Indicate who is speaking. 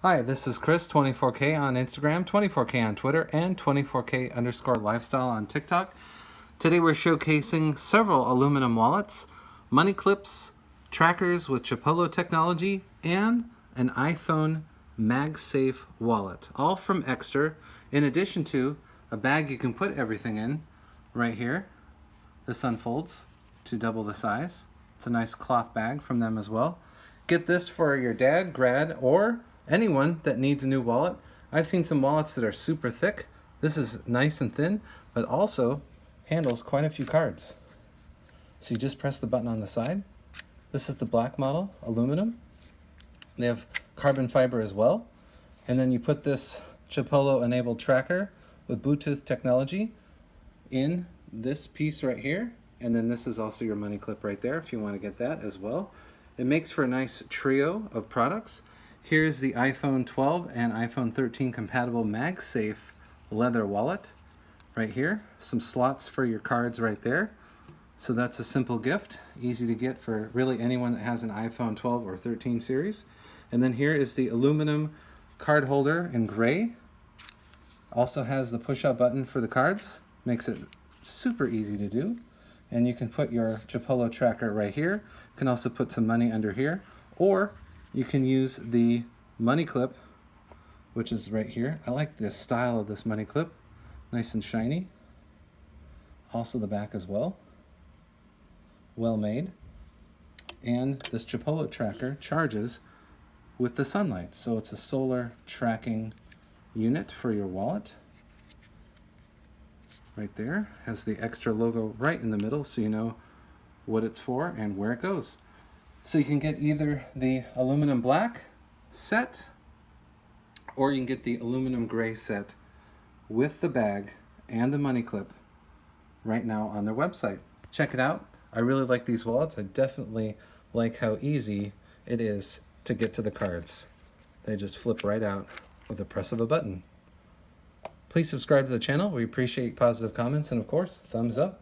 Speaker 1: Hi, this is Chris, 24K on Instagram, 24K on Twitter, and 24K_lifestyle on TikTok. Today we're showcasing several aluminum wallets, money clips, trackers with Chipolo technology, and an iPhone MagSafe wallet, all from Ekster, in addition to a bag you can put everything in right here. This unfolds to double the size. It's a nice cloth bag from them as well. Get this for your dad, grad, or anyone that needs a new wallet. I've seen some wallets that are super thick. This is nice and thin, but also handles quite a few cards. So you just press the button on the side. This is the black model, aluminum. They have carbon fiber as well. And then you put this Chipolo enabled tracker with Bluetooth technology in this piece right here. And then this is also your money clip right there if you want to get that as well. It makes for a nice trio of products. Here's the iPhone 12 and iPhone 13 compatible MagSafe leather wallet right here. Some slots for your cards right there. So that's a simple gift, easy to get for really anyone that has an iPhone 12 or 13 series. And then here is the aluminum card holder in gray. Also has the push-out button for the cards. Makes it super easy to do. And you can put your Chipolo tracker right here. You can also put some money under here. Or you can use the money clip, which is right here. I like the style of this money clip. Nice and shiny. Also the back as well. Well made. And this Chipolo tracker charges with the sunlight. So it's a solar tracking unit for your wallet. Right there. Has the Ekster logo right in the middle so you know what it's for and where it goes. So you can get either the aluminum black set or you can get the aluminum gray set with the bag and the money clip right now on their website. Check it out. I really like these wallets. I definitely like how easy it is to get to the cards. They just flip right out with the press of a button. Please subscribe to the channel. We appreciate positive comments and, of course, thumbs up.